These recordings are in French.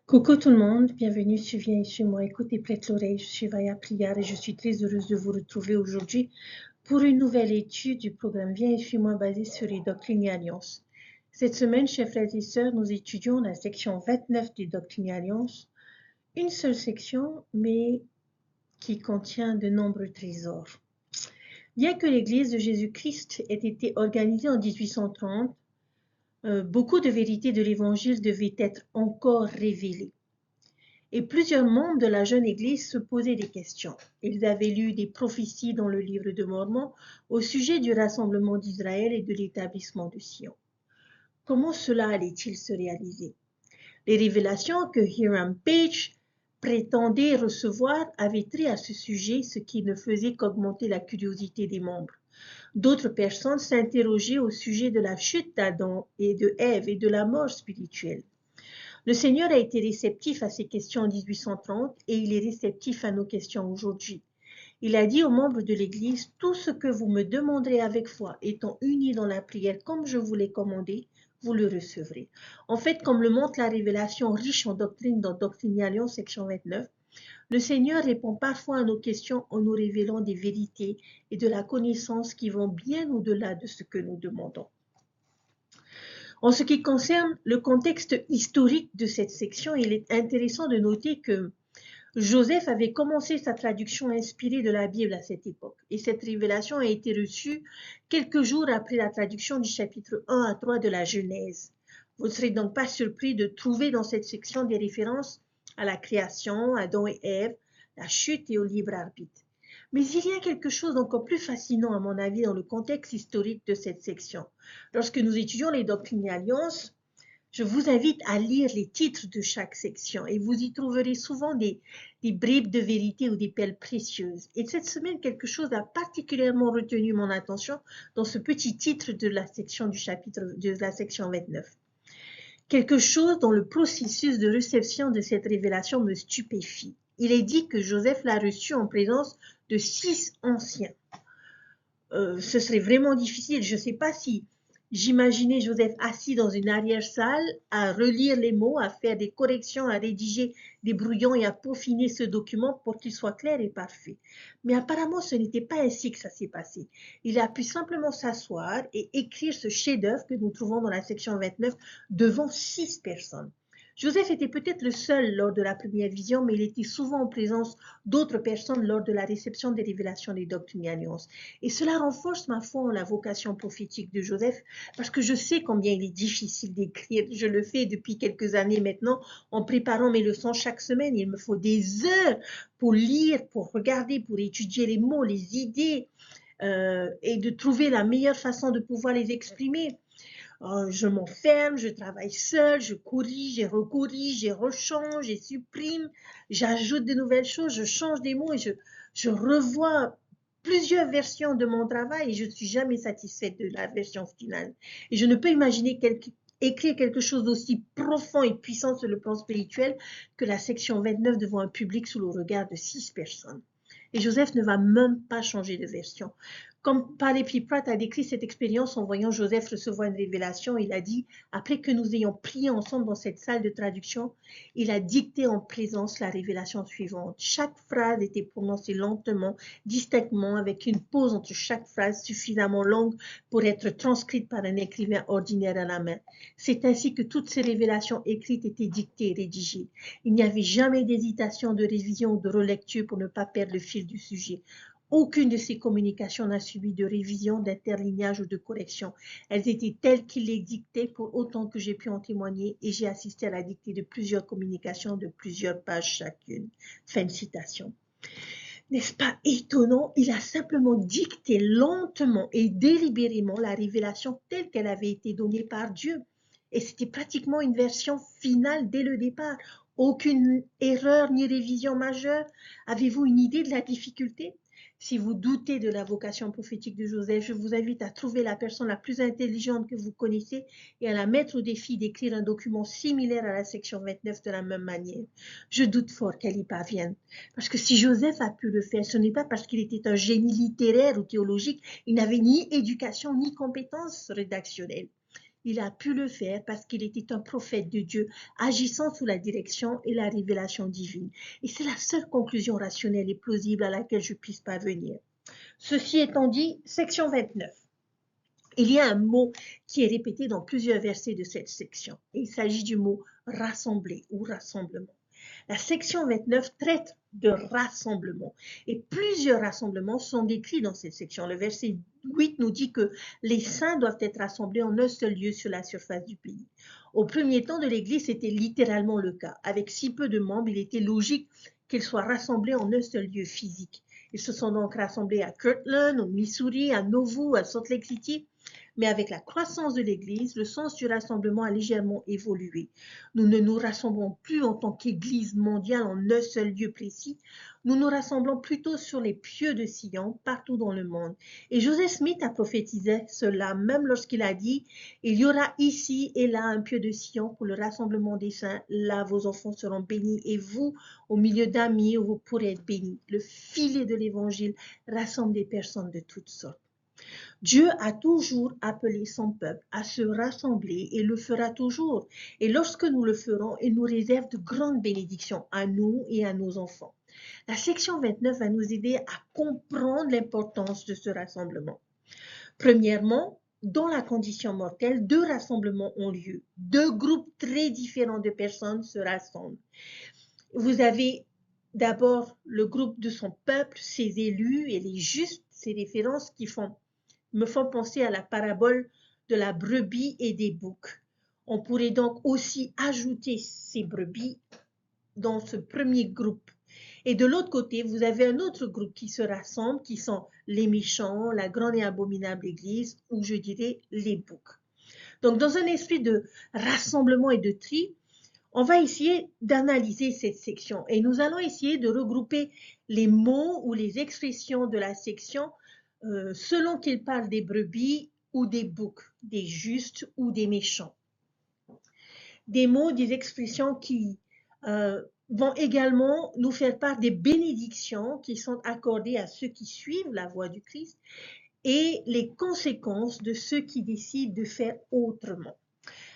Coucou tout le monde, bienvenue sur Viens et suis-moi, écoute et prête l'oreille, je suis Vaya Prière et je suis très heureuse de vous retrouver aujourd'hui pour une nouvelle étude du programme Viens et suis-moi basé sur les doctrines et alliances. Cette semaine, chers frères et sœurs, nous étudions la section 29 des doctrines et alliances, une seule section mais qui contient de nombreux trésors. Bien que l'Église de Jésus-Christ ait été organisée en 1830, beaucoup de vérités de l'Évangile devaient être encore révélées. Et plusieurs membres de la jeune Église se posaient des questions. Ils avaient lu des prophéties dans le livre de Mormon au sujet du rassemblement d'Israël et de l'établissement de Sion. Comment cela allait-il se réaliser? Les révélations que Hiram Page prétendait recevoir avaient trait à ce sujet, ce qui ne faisait qu'augmenter la curiosité des membres. D'autres personnes s'interrogeaient au sujet de la chute d'Adam et de Ève et de la mort spirituelle. Le Seigneur a été réceptif à ces questions en 1830 et il est réceptif à nos questions aujourd'hui. Il a dit aux membres de l'Église, tout ce que vous me demanderez avec foi, étant unis dans la prière comme je vous l'ai commandé, vous le recevrez. En fait, comme le montre la révélation riche en doctrine dans Doctrine et Alliance, section 29, le Seigneur répond parfois à nos questions en nous révélant des vérités et de la connaissance qui vont bien au-delà de ce que nous demandons. En ce qui concerne le contexte historique de cette section, il est intéressant de noter que Joseph avait commencé sa traduction inspirée de la Bible à cette époque, et cette révélation a été reçue quelques jours après la traduction du chapitre 1 à 3 de la Genèse. Vous ne serez donc pas surpris de trouver dans cette section des références à la création, à Adam et Ève, la chute et au libre arbitre. Mais il y a quelque chose d'encore plus fascinant à mon avis dans le contexte historique de cette section. Lorsque nous étudions les doctrines et alliances, je vous invite à lire les titres de chaque section et vous y trouverez souvent des bribes de vérité ou des perles précieuses. Et cette semaine, quelque chose a particulièrement retenu mon attention dans ce petit titre de la section du chapitre de la section 29. Quelque chose dans le processus de réception de cette révélation me stupéfie. Il est dit que Joseph l'a reçu en présence de 6 anciens. Ce serait vraiment difficile. Je ne sais pas si j'imaginais Joseph assis dans une arrière-salle à relire les mots, à faire des corrections, à rédiger des brouillons et à peaufiner ce document pour qu'il soit clair et parfait. Mais apparemment, ce n'était pas ainsi que ça s'est passé. Il a pu simplement s'asseoir et écrire ce chef-d'œuvre que nous trouvons dans la section 29 devant 6 personnes. Joseph était peut-être le seul lors de la première vision, mais il était souvent en présence d'autres personnes lors de la réception des révélations des doctrines et alliances. Et cela renforce ma foi en la vocation prophétique de Joseph, parce que je sais combien il est difficile d'écrire. Je le fais depuis quelques années maintenant en préparant mes leçons chaque semaine. Il me faut des heures pour lire, pour regarder, pour étudier les mots, les idées, et de trouver la meilleure façon de pouvoir les exprimer. Je m'enferme, je travaille seule, je corrige, je recorrige, je rechange, je supprime, j'ajoute de nouvelles choses, je change des mots et je revois plusieurs versions de mon travail et je ne suis jamais satisfaite de la version finale. Et je ne peux imaginer écrire quelque chose d'aussi profond et puissant sur le plan spirituel que la section 29 devant un public sous le regard de 6 personnes. Et Joseph ne va même pas changer de version. Comme Paul Pratt a décrit cette expérience en voyant Joseph recevoir une révélation, il a dit, après que nous ayons prié ensemble dans cette salle de traduction, il a dicté en présence la révélation suivante. Chaque phrase était prononcée lentement, distinctement, avec une pause entre chaque phrase suffisamment longue pour être transcrite par un écrivain ordinaire à la main. C'est ainsi que toutes ces révélations écrites étaient dictées et rédigées. Il n'y avait jamais d'hésitation, de révision ou de relecture pour ne pas perdre le fil du sujet. Aucune de ces communications n'a subi de révision, d'interlignage ou de correction. Elles étaient telles qu'il les dictait pour autant que j'ai pu en témoigner et j'ai assisté à la dictée de plusieurs communications de plusieurs pages chacune. Fin de citation. N'est-ce pas étonnant? Il a simplement dicté lentement et délibérément la révélation telle qu'elle avait été donnée par Dieu. Et c'était pratiquement une version finale dès le départ. Aucune erreur ni révision majeure. Avez-vous une idée de la difficulté? Si vous doutez de la vocation prophétique de Joseph, je vous invite à trouver la personne la plus intelligente que vous connaissez et à la mettre au défi d'écrire un document similaire à la section 29 de la même manière. Je doute fort qu'elle y parvienne. Parce que si Joseph a pu le faire, ce n'est pas parce qu'il était un génie littéraire ou théologique, il n'avait ni éducation ni compétences rédactionnelles. Il a pu le faire parce qu'il était un prophète de Dieu, agissant sous la direction et la révélation divine. Et c'est la seule conclusion rationnelle et plausible à laquelle je puisse parvenir. Ceci étant dit, section 29. Il y a un mot qui est répété dans plusieurs versets de cette section. Et il s'agit du mot rassembler ou rassemblement. La section 29 traite de rassemblement et plusieurs rassemblements sont décrits dans cette section. Le verset 8 nous dit que les saints doivent être rassemblés en un seul lieu sur la surface du pays. Au premier temps de l'Église, c'était littéralement le cas. Avec si peu de membres, il était logique qu'ils soient rassemblés en un seul lieu physique. Ils se sont donc rassemblés à Kirtland, au Missouri, à Nauvoo, à Salt Lake City. Mais avec la croissance de l'Église, le sens du rassemblement a légèrement évolué. Nous ne nous rassemblons plus en tant qu'Église mondiale en un seul lieu précis. Nous nous rassemblons plutôt sur les pieux de Sion, partout dans le monde. Et Joseph Smith a prophétisé cela, même lorsqu'il a dit « Il y aura ici et là un pieu de Sion pour le rassemblement des saints. Là, vos enfants seront bénis et vous, au milieu d'amis, vous pourrez être bénis. » Le filet de l'Évangile rassemble des personnes de toutes sortes. Dieu a toujours appelé son peuple à se rassembler et le fera toujours. Et lorsque nous le ferons, il nous réserve de grandes bénédictions à nous et à nos enfants. La section 29 va nous aider à comprendre l'importance de ce rassemblement. Premièrement, dans la condition mortelle, deux rassemblements ont lieu. Deux groupes très différents de personnes se rassemblent. Vous avez d'abord le groupe de son peuple, ses élus et les justes, ces références qui me font penser à la parabole de la brebis et des boucs. On pourrait donc aussi ajouter ces brebis dans ce premier groupe. Et de l'autre côté, vous avez un autre groupe qui se rassemble, qui sont les méchants, la grande et abominable église, ou je dirais les boucs. Donc, dans un esprit de rassemblement et de tri, on va essayer d'analyser cette section et nous allons essayer de regrouper les mots ou les expressions de la section selon qu'il parle des brebis ou des boucs, des justes ou des méchants. Des mots, des expressions qui vont également nous faire part des bénédictions qui sont accordées à ceux qui suivent la voie du Christ et les conséquences de ceux qui décident de faire autrement.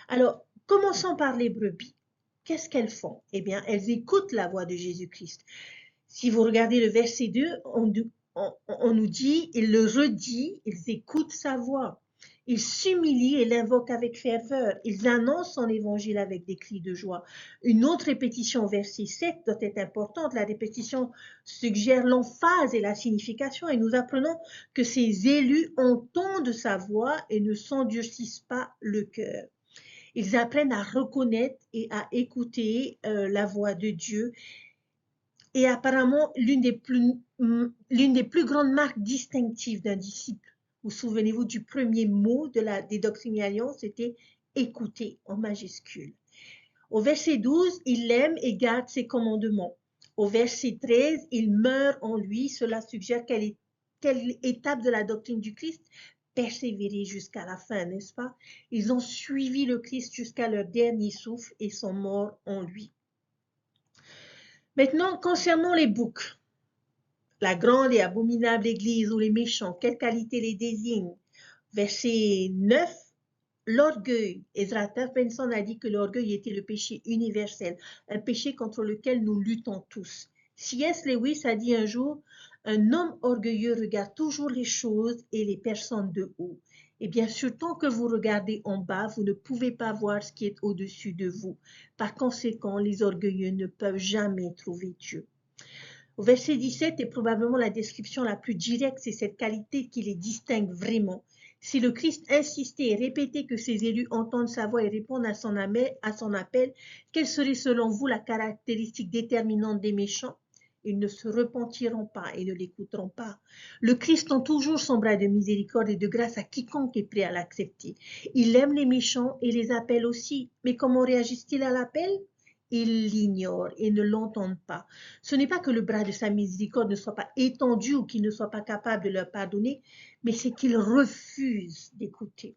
Alors, commençons par les brebis. Qu'est-ce qu'elles font? Eh bien, elles écoutent la voix de Jésus-Christ. Si vous regardez le verset 2, on nous dit, il le redit, ils écoutent sa voix. Ils s'humilient et l'invoquent avec ferveur. Ils annoncent son évangile avec des cris de joie. Une autre répétition, verset 7, doit être importante. La répétition suggère l'emphase et la signification et nous apprenons que ces élus entendent sa voix et ne s'endurcissent pas le cœur. Ils apprennent à reconnaître et à écouter la voix de Dieu. Et apparemment, l'une des plus grandes marques distinctives d'un disciple, vous souvenez-vous du premier mot des doctrines et alliances, c'était écouter en majuscule. Au verset 12, il aime et garde ses commandements. Au verset 13, il meurt en lui. Cela suggère quelle étape de la doctrine du Christ persévérer jusqu'à la fin, n'est-ce pas? Ils ont suivi le Christ jusqu'à leur dernier souffle et sont morts en lui. Maintenant, concernant les boucs, la grande et abominable église ou les méchants, quelle qualité les désigne? Verset 9, l'orgueil. Ezra Taft Benson a dit que l'orgueil était le péché universel, un péché contre lequel nous luttons tous. C.S. Lewis a dit un jour, un homme orgueilleux regarde toujours les choses et les personnes de haut. Et bien sûr, tant que vous regardez en bas, vous ne pouvez pas voir ce qui est au-dessus de vous. Par conséquent, les orgueilleux ne peuvent jamais trouver Dieu. Au verset 17 est probablement la description la plus directe, c'est cette qualité qui les distingue vraiment. Si le Christ insistait et répétait que ses élus entendent sa voix et répondent à son appel, quelle serait selon vous la caractéristique déterminante des méchants? Ils ne se repentiront pas et ne l'écouteront pas. Le Christ tend toujours son bras de miséricorde et de grâce à quiconque est prêt à l'accepter. Il aime les méchants et les appelle aussi. Mais comment réagissent-ils à l'appel? Ils l'ignorent et ne l'entendent pas. Ce n'est pas que le bras de sa miséricorde ne soit pas étendu ou qu'il ne soit pas capable de leur pardonner, mais c'est qu'ils refusent d'écouter.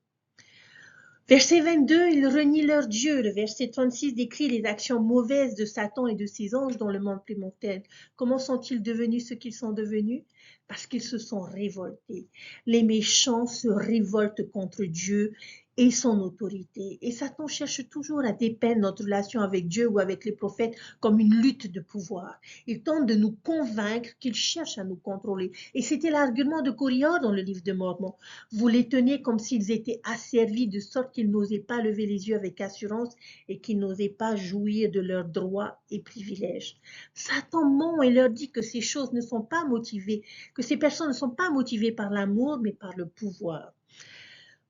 Verset 22, ils renient leur Dieu. Le verset 36 décrit les actions mauvaises de Satan et de ses anges dans le monde prémortel. Comment sont-ils devenus ce qu'ils sont devenus? Parce qu'ils se sont révoltés. Les méchants se révoltent contre Dieu et son autorité. Et Satan cherche toujours à dépeindre notre relation avec Dieu ou avec les prophètes comme une lutte de pouvoir. Il tente de nous convaincre qu'il cherche à nous contrôler. Et c'était l'argument de Coriol dans le livre de Mormon. Vous les tenez comme s'ils étaient asservis de sorte qu'ils n'osaient pas lever les yeux avec assurance et qu'ils n'osaient pas jouir de leurs droits et privilèges. Satan ment et leur dit que ces choses ne sont pas motivées, que ces personnes ne sont pas motivées par l'amour, mais par le pouvoir.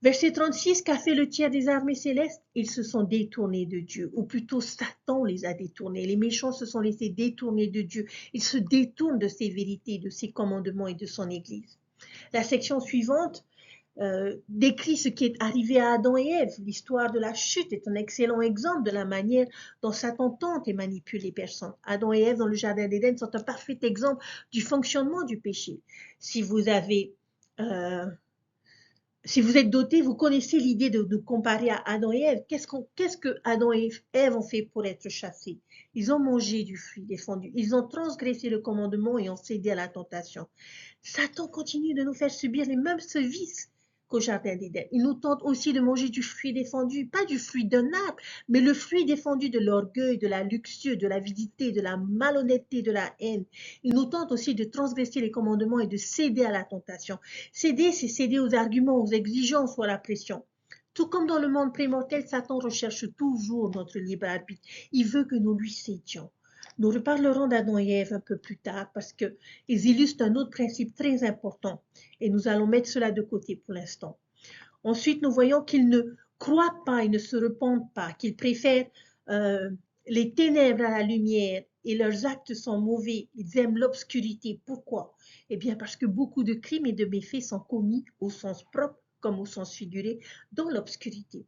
Verset 36, qu'a fait le tiers des armées célestes? Ils se sont détournés de Dieu, ou plutôt Satan les a détournés. Les méchants se sont laissés détourner de Dieu. Ils se détournent de ses vérités, de ses commandements et de son Église. La section suivante décrit ce qui est arrivé à Adam et Ève. L'histoire de la chute est un excellent exemple de la manière dont Satan tente et manipule les personnes. Adam et Ève dans le jardin d'Éden sont un parfait exemple du fonctionnement du péché. Si vous avez... si vous êtes doté, vous connaissez l'idée de comparer à Adam et Ève. Qu'est-ce que Adam et Ève ont fait pour être chassés? Ils ont mangé du fruit défendu. Ils ont transgressé le commandement et ont cédé à la tentation. Satan continue de nous faire subir les mêmes sévices qu'au jardin d'Éden. Il nous tente aussi de manger du fruit défendu, pas du fruit d'un arbre, mais le fruit défendu de l'orgueil, de la luxure, de l'avidité, de la malhonnêteté, de la haine. Il nous tente aussi de transgresser les commandements et de céder à la tentation. Céder, c'est céder aux arguments, aux exigences ou à la pression. Tout comme dans le monde prémortel, Satan recherche toujours notre libre arbitre. Il veut que nous lui cédions. Nous reparlerons d'Adam et Ève un peu plus tard parce qu'ils illustrent un autre principe très important et nous allons mettre cela de côté pour l'instant. Ensuite, nous voyons qu'ils ne croient pas, ils ne se repentent pas, qu'ils préfèrent les ténèbres à la lumière et leurs actes sont mauvais. Ils aiment l'obscurité. Pourquoi? Eh bien, parce que beaucoup de crimes et de méfaits sont commis au sens propre comme au sens figuré dans l'obscurité.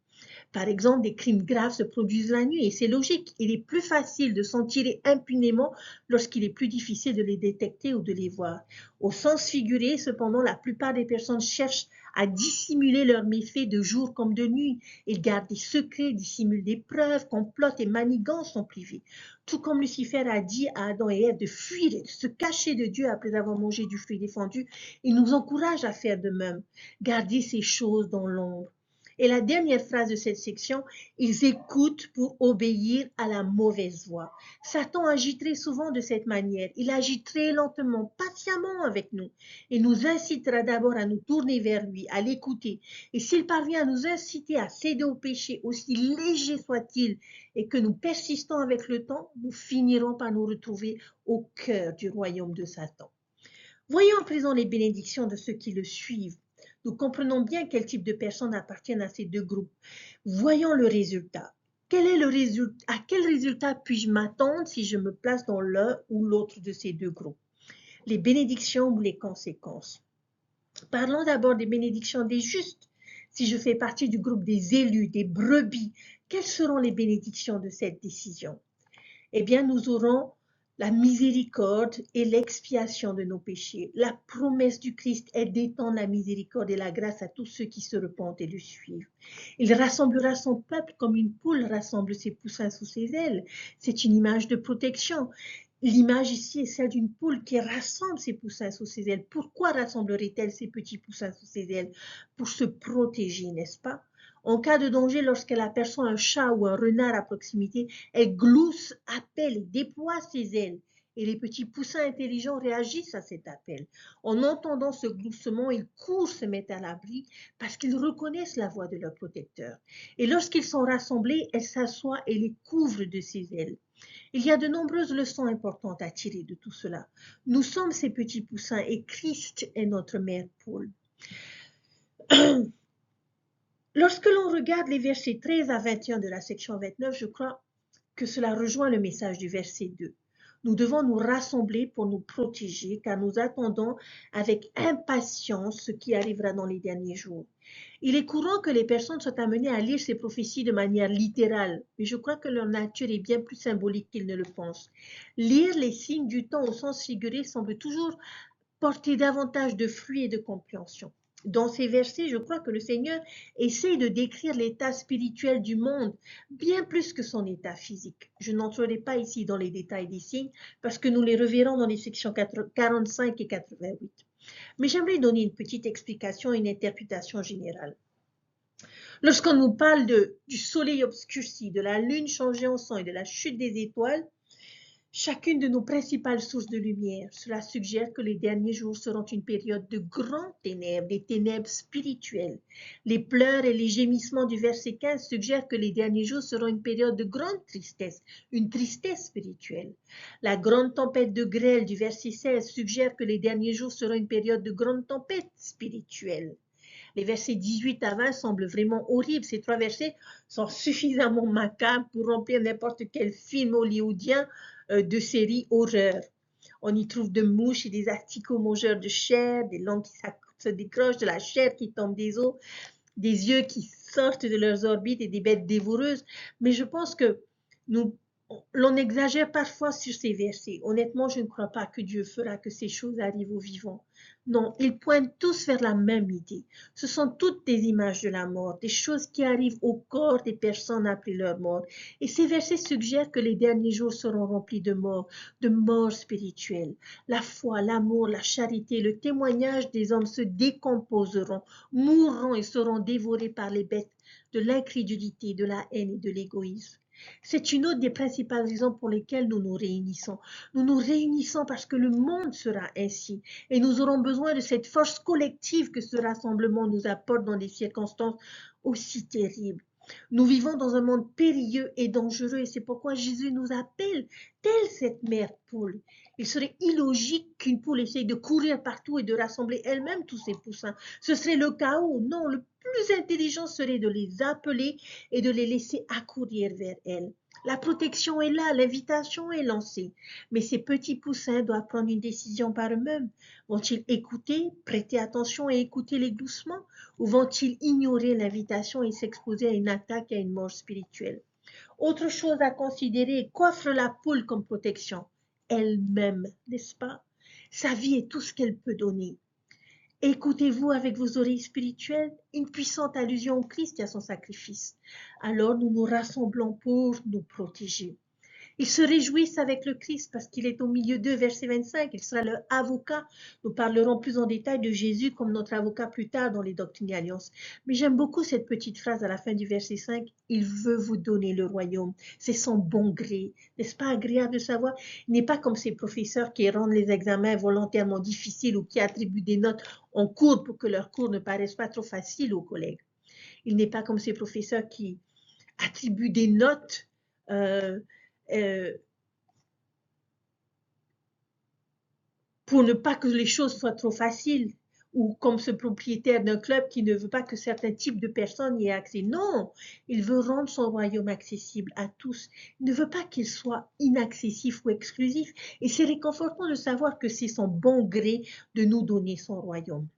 Par exemple, des crimes graves se produisent la nuit et c'est logique. Il est plus facile de s'en tirer impunément lorsqu'il est plus difficile de les détecter ou de les voir. Au sens figuré, cependant, la plupart des personnes cherchent à dissimuler leurs méfaits de jour comme de nuit. Ils gardent des secrets, dissimulent des preuves, complotent et manigancent son privé. Tout comme Lucifer a dit à Adam et Ève de fuir et de se cacher de Dieu après avoir mangé du fruit défendu, il nous encourage à faire de même. Garder ces choses dans l'ombre. Et la dernière phrase de cette section, ils écoutent pour obéir à la mauvaise voix. Satan agit très souvent de cette manière. Il agit très lentement, patiemment avec nous. Il nous incitera d'abord à nous tourner vers lui, à l'écouter. Et s'il parvient à nous inciter à céder au péché, aussi léger soit-il, et que nous persistons avec le temps, nous finirons par nous retrouver au cœur du royaume de Satan. Voyons à présent les bénédictions de ceux qui le suivent. Nous comprenons bien quel type de personnes appartiennent à ces deux groupes. Voyons le résultat. Quel est le résultat? À quel résultat puis-je m'attendre si je me place dans l'un ou l'autre de ces deux groupes? Les bénédictions ou les conséquences. Parlons d'abord des bénédictions des justes. Si je fais partie du groupe des élus, des brebis, quelles seront les bénédictions de cette décision? Eh bien, nous aurons la miséricorde et l'expiation de nos péchés. La promesse du Christ est d'étendre la miséricorde et la grâce à tous ceux qui se repentent et le suivent. Il rassemblera son peuple comme une poule rassemble ses poussins sous ses ailes. C'est une image de protection. L'image ici est celle d'une poule qui rassemble ses poussins sous ses ailes. Pourquoi rassemblerait-elle ses petits poussins sous ses ailes? Pour se protéger, n'est-ce pas? En cas de danger, lorsqu'elle aperçoit un chat ou un renard à proximité, elle glousse, appelle et déploie ses ailes. Et les petits poussins intelligents réagissent à cet appel. En entendant ce gloussement, ils courent se mettre à l'abri parce qu'ils reconnaissent la voix de leur protecteur. Et lorsqu'ils sont rassemblés, elle s'assoit et les couvre de ses ailes. Il y a de nombreuses leçons importantes à tirer de tout cela. Nous sommes ces petits poussins et Christ est notre mère poule. Lorsque l'on regarde les versets 13 à 21 de la section 29, je crois que cela rejoint le message du verset 2. Nous devons nous rassembler pour nous protéger car nous attendons avec impatience ce qui arrivera dans les derniers jours. Il est courant que les personnes soient amenées à lire ces prophéties de manière littérale, mais je crois que leur nature est bien plus symbolique qu'ils ne le pensent. Lire les signes du temps au sens figuré semble toujours porter davantage de fruits et de compréhension. Dans ces versets, je crois que le Seigneur essaie de décrire l'état spirituel du monde bien plus que son état physique. Je n'entrerai pas ici dans les détails des signes parce que nous les reverrons dans les sections 45 et 88. Mais j'aimerais donner une petite explication et une interprétation générale. Lorsqu'on nous parle du soleil obscurci, de la lune changée en sang et de la chute des étoiles, chacune de nos principales sources de lumière, cela suggère que les derniers jours seront une période de grandes ténèbres, des ténèbres spirituelles. Les pleurs et les gémissements du verset 15 suggèrent que les derniers jours seront une période de grande tristesse, une tristesse spirituelle. La grande tempête de grêle du verset 16 suggère que les derniers jours seront une période de grande tempête spirituelle. Les versets 18 à 20 semblent vraiment horribles. Ces trois versets sont suffisamment macabres pour remplir n'importe quel film hollywoodien de série horreur. On y trouve de mouches et des asticots mangeurs de chair, des langues qui se décrochent, de la chair qui tombe des os, des yeux qui sortent de leurs orbites et des bêtes dévoreuses. Mais je pense que l'on exagère parfois sur ces versets. Honnêtement, je ne crois pas que Dieu fera que ces choses arrivent aux vivants. Non, ils pointent tous vers la même idée. Ce sont toutes des images de la mort, des choses qui arrivent au corps des personnes après leur mort. Et ces versets suggèrent que les derniers jours seront remplis de mort spirituelle. La foi, l'amour, la charité, le témoignage des hommes se décomposeront, mourront et seront dévorés par les bêtes de l'incrédulité, de la haine et de l'égoïsme. C'est une autre des principales raisons pour lesquelles nous nous réunissons. Nous nous réunissons parce que le monde sera ainsi et nous aurons besoin de cette force collective que ce rassemblement nous apporte dans des circonstances aussi terribles. Nous vivons dans un monde périlleux et dangereux et c'est pourquoi Jésus nous appelle, telle cette mère poule. Il serait illogique qu'une poule essaye de courir partout et de rassembler elle-même tous ses poussins. Ce serait le chaos. Non, le plus intelligent serait de les appeler et de les laisser accourir vers elle. La protection est là, l'invitation est lancée. Mais ces petits poussins doivent prendre une décision par eux-mêmes. Vont-ils écouter, prêter attention et écouter-les doucement, ou vont-ils ignorer l'invitation et s'exposer à une attaque et à une mort spirituelle? Autre chose à considérer, qu'offre la poule comme protection? Elle-même, n'est-ce pas? Sa vie est tout ce qu'elle peut donner. Écoutez-vous avec vos oreilles spirituelles une puissante allusion au Christ et à son sacrifice. Alors nous nous rassemblons pour nous protéger. Ils se réjouissent avec le Christ parce qu'il est au milieu d'eux, verset 25. Il sera leur avocat. Nous parlerons plus en détail de Jésus comme notre avocat plus tard dans les Doctrines et Alliances. Mais j'aime beaucoup cette petite phrase à la fin du verset 5. Il veut vous donner le royaume. C'est son bon gré. N'est-ce pas agréable de savoir? Il n'est pas comme ces professeurs qui rendent les examens volontairement difficiles ou qui attribuent des notes en cours pour que leurs cours ne paraissent pas trop faciles aux collègues. Il n'est pas comme ces professeurs qui attribuent des notes pour ne pas que les choses soient trop faciles, ou comme ce propriétaire d'un club qui ne veut pas que certains types de personnes y aient accès. Non, il veut rendre son royaume accessible à tous. Il ne veut pas qu'il soit inaccessif ou exclusif. Et c'est réconfortant de savoir que c'est son bon gré de nous donner son royaume.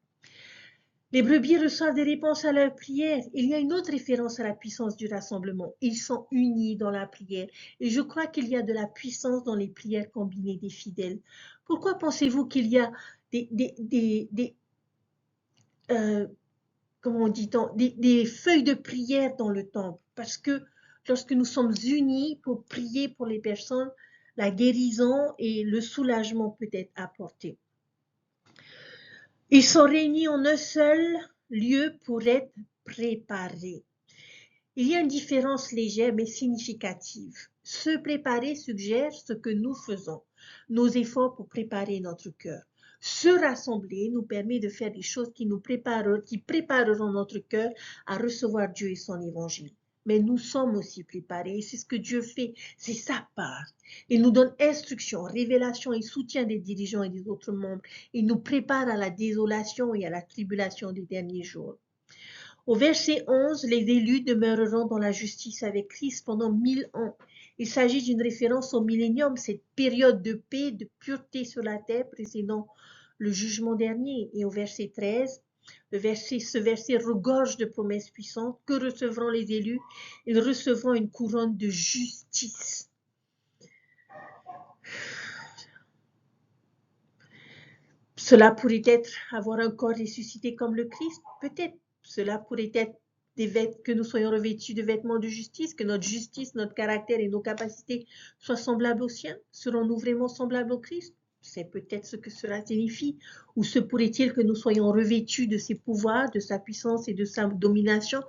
Les brebis reçoivent des réponses à leurs prières. Il y a une autre référence à la puissance du rassemblement. Ils sont unis dans la prière. Et je crois qu'il y a de la puissance dans les prières combinées des fidèles. Pourquoi pensez-vous qu'il y a comment dit-on, des feuilles de prière dans le temple? Parce que lorsque nous sommes unis pour prier pour les personnes, la guérison et le soulagement peut être apporté. Ils sont réunis en un seul lieu pour être préparés. Il y a une différence légère mais significative. Se préparer suggère ce que nous faisons, nos efforts pour préparer notre cœur. Se rassembler nous permet de faire des choses qui prépareront notre cœur à recevoir Dieu et son évangile. Mais nous sommes aussi préparés et c'est ce que Dieu fait, c'est sa part. Il nous donne instruction, révélation et soutien des dirigeants et des autres membres. Il nous prépare à la désolation et à la tribulation des derniers jours. Au verset 11, les élus demeureront dans la justice avec Christ pendant 1000 ans. Il s'agit d'une référence au millénium, cette période de paix, de pureté sur la terre précédant le jugement dernier. Et au verset 13, ce verset regorge de promesses puissantes. Que recevront les élus? Ils recevront une couronne de justice. Cela pourrait être avoir un corps ressuscité comme le Christ, peut-être. Cela pourrait être que nous soyons revêtus de vêtements de justice, que notre justice, notre caractère et nos capacités soient semblables aux siens. Serons-nous vraiment semblables au Christ? C'est peut-être ce que cela signifie. Ou se pourrait-il que nous soyons revêtus de ses pouvoirs, de sa puissance et de sa domination?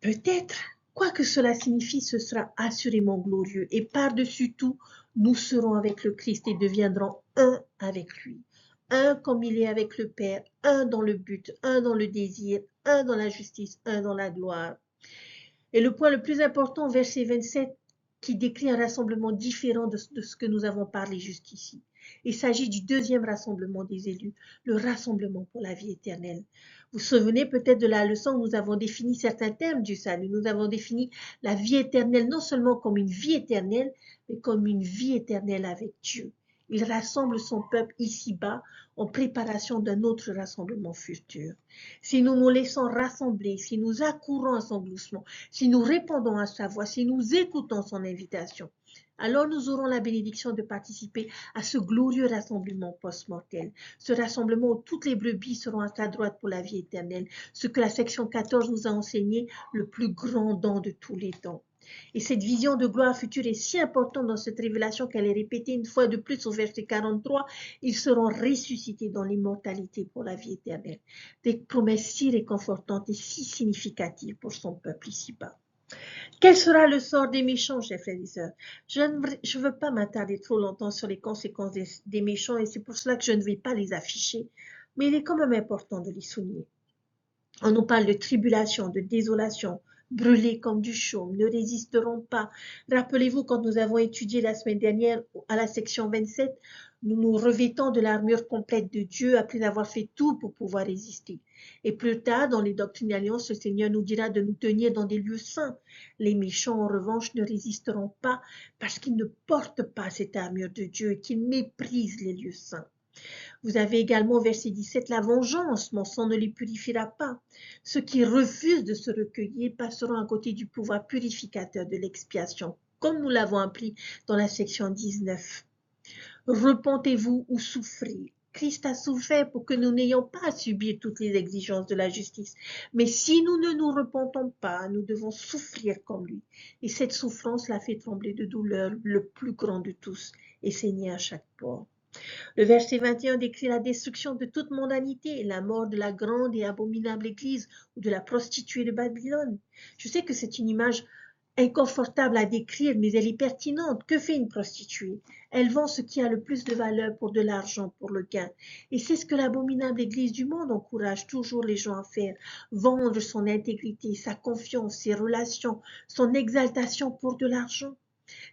Peut-être, quoi que cela signifie, ce sera assurément glorieux. Et par-dessus tout, nous serons avec le Christ et deviendrons un avec lui. Un comme il est avec le Père, un dans le but, un dans le désir, un dans la justice, un dans la gloire. Et le point le plus important, verset 27, qui décrit un rassemblement différent de ce que nous avons parlé jusqu'ici. Il s'agit du deuxième rassemblement des élus, le rassemblement pour la vie éternelle. Vous vous souvenez peut-être de la leçon où nous avons défini certains termes du salut. Nous avons défini la vie éternelle non seulement comme une vie éternelle, mais comme une vie éternelle avec Dieu. Il rassemble son peuple ici-bas en préparation d'un autre rassemblement futur. Si nous nous laissons rassembler, si nous accourons à son gloussement, si nous répondons à sa voix, si nous écoutons son invitation, alors nous aurons la bénédiction de participer à ce glorieux rassemblement post-mortel, ce rassemblement où toutes les brebis seront à sa droite pour la vie éternelle, ce que la section 14 nous a enseigné, le plus grand don de tous les temps. Et cette vision de gloire future est si importante dans cette révélation qu'elle est répétée une fois de plus au verset 43. Ils seront ressuscités dans l'immortalité pour la vie éternelle. Des promesses si réconfortantes et si significatives pour son peuple ici-bas. Quel sera le sort des méchants, chers frères et sœurs? Je ne veux pas m'attarder trop longtemps sur les conséquences des méchants et c'est pour cela que je ne vais pas les afficher. Mais il est quand même important de les souligner. On nous parle de tribulation, de désolation, brûlés comme du chaume, ne résisteront pas. Rappelez-vous, quand nous avons étudié la semaine dernière à la section 27, nous nous revêtons de l'armure complète de Dieu après avoir fait tout pour pouvoir résister. Et plus tard, dans les doctrines d'alliance, le Seigneur nous dira de nous tenir dans des lieux saints. Les méchants, en revanche, ne résisteront pas parce qu'ils ne portent pas cette armure de Dieu et qu'ils méprisent les lieux saints. Vous avez également au verset 17 la vengeance, mon sang ne les purifiera pas. Ceux qui refusent de se recueillir passeront à côté du pouvoir purificateur de l'expiation, comme nous l'avons appris dans la section 19. Repentez-vous ou souffrez. Christ a souffert pour que nous n'ayons pas à subir toutes les exigences de la justice. Mais si nous ne nous repentons pas, nous devons souffrir comme lui. Et cette souffrance l'a fait trembler de douleur, le plus grand de tous, et saigner à chaque pore. Le verset 21 décrit la destruction de toute mondanité, la mort de la grande et abominable église ou de la prostituée de Babylone. Je sais que c'est une image inconfortable à décrire, mais elle est pertinente. Que fait une prostituée? Elle vend ce qui a le plus de valeur pour de l'argent, pour le gain. Et c'est ce que l'abominable église du monde encourage toujours les gens à faire. Vendre son intégrité, sa confiance, ses relations, son exaltation pour de l'argent.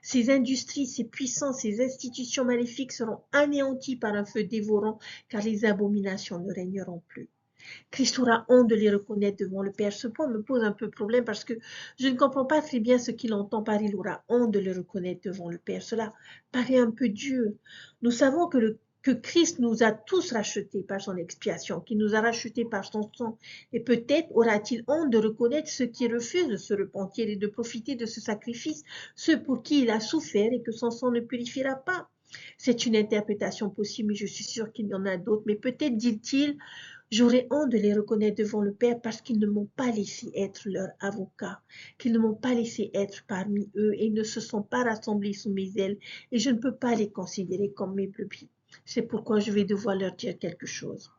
Ces industries, ces puissances, ces institutions maléfiques seront anéanties par un feu dévorant, car les abominations ne régneront plus. Christ aura honte de les reconnaître devant le Père. Ce point me pose un peu problème parce que je ne comprends pas très bien ce qu'il entend par il aura honte de les reconnaître devant le Père. Cela paraît un peu dur. Nous savons que Christ nous a tous rachetés par son expiation, qu'il nous a rachetés par son sang. Et peut-être aura-t-il honte de reconnaître ceux qui refusent de se repentir et de profiter de ce sacrifice, ceux pour qui il a souffert et que son sang ne purifiera pas. C'est une interprétation possible, mais je suis sûre qu'il y en a d'autres. Mais peut-être dit-il, j'aurais honte de les reconnaître devant le Père parce qu'ils ne m'ont pas laissé être leur avocat, qu'ils ne m'ont pas laissé être parmi eux et ne se sont pas rassemblés sous mes ailes et je ne peux pas les considérer comme mes brebis. C'est pourquoi je vais devoir leur dire quelque chose.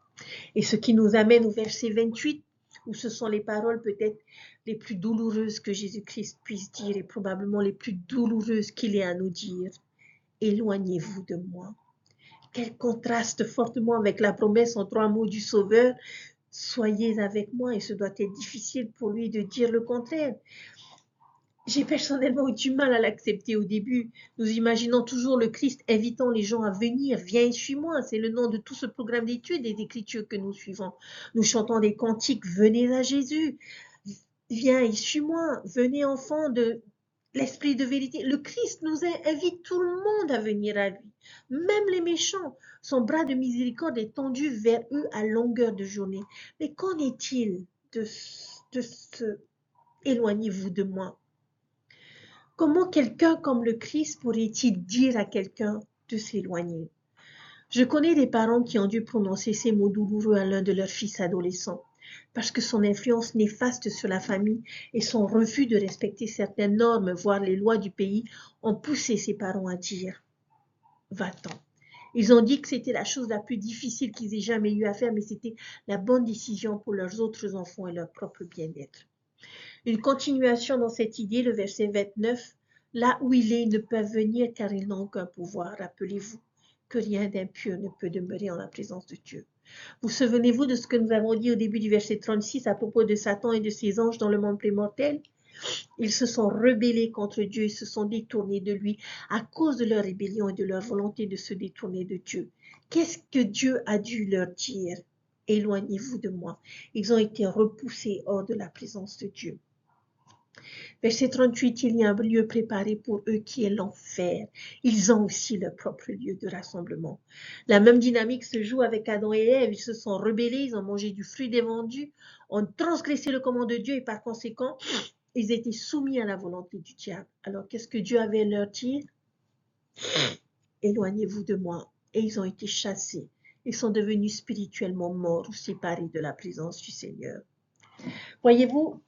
Et ce qui nous amène au verset 28, où ce sont les paroles peut-être les plus douloureuses que Jésus-Christ puisse dire et probablement les plus douloureuses qu'il ait à nous dire. Éloignez-vous de moi. Quel contraste fortement avec la promesse en 3 mots du Sauveur. Soyez avec moi, et ce doit être difficile pour lui de dire le contraire. J'ai personnellement eu du mal à l'accepter au début. Nous imaginons toujours le Christ invitant les gens à venir. Viens et suis-moi. C'est le nom de tout ce programme d'études et d'écriture que nous suivons. Nous chantons des cantiques. Venez à Jésus. Viens et suis-moi. Venez enfants de l'esprit de vérité. Le Christ nous invite tout le monde à venir à lui. Même les méchants. Son bras de miséricorde est tendu vers eux à longueur de journée. Mais qu'en est-il de ce éloignez-vous de moi? Comment quelqu'un comme le Christ pourrait-il dire à quelqu'un de s'éloigner? Je connais des parents qui ont dû prononcer ces mots douloureux à l'un de leurs fils adolescents parce que son influence néfaste sur la famille et son refus de respecter certaines normes, voire les lois du pays, ont poussé ses parents à dire « va-t'en ». Ils ont dit que c'était la chose la plus difficile qu'ils aient jamais eu à faire, mais c'était la bonne décision pour leurs autres enfants et leur propre bien-être. Une continuation dans cette idée, le verset 29, là où il est, ils ne peuvent venir car ils n'ont aucun pouvoir. Rappelez-vous que rien d'impur ne peut demeurer en la présence de Dieu. Vous souvenez-vous de ce que nous avons dit au début du verset 36 à propos de Satan et de ses anges dans le monde prémortel? Ils se sont rebellés contre Dieu, ils se sont détournés de lui à cause de leur rébellion et de leur volonté de se détourner de Dieu. Qu'est-ce que Dieu a dû leur dire? Éloignez-vous de moi. Ils ont été repoussés hors de la présence de Dieu. Verset 38, il y a un lieu préparé pour eux qui est l'enfer. Ils ont aussi leur propre lieu de rassemblement. La même dynamique se joue avec Adam et Ève. Ils se sont rebellés, ils ont mangé du fruit défendu, ont transgressé le commandement de Dieu et par conséquent, ils étaient soumis à la volonté du diable. Alors, qu'est-ce que Dieu avait à leur dire? Éloignez-vous de moi. Et ils ont été chassés. Ils sont devenus spirituellement morts ou séparés de la présence du Seigneur. Voyez-vous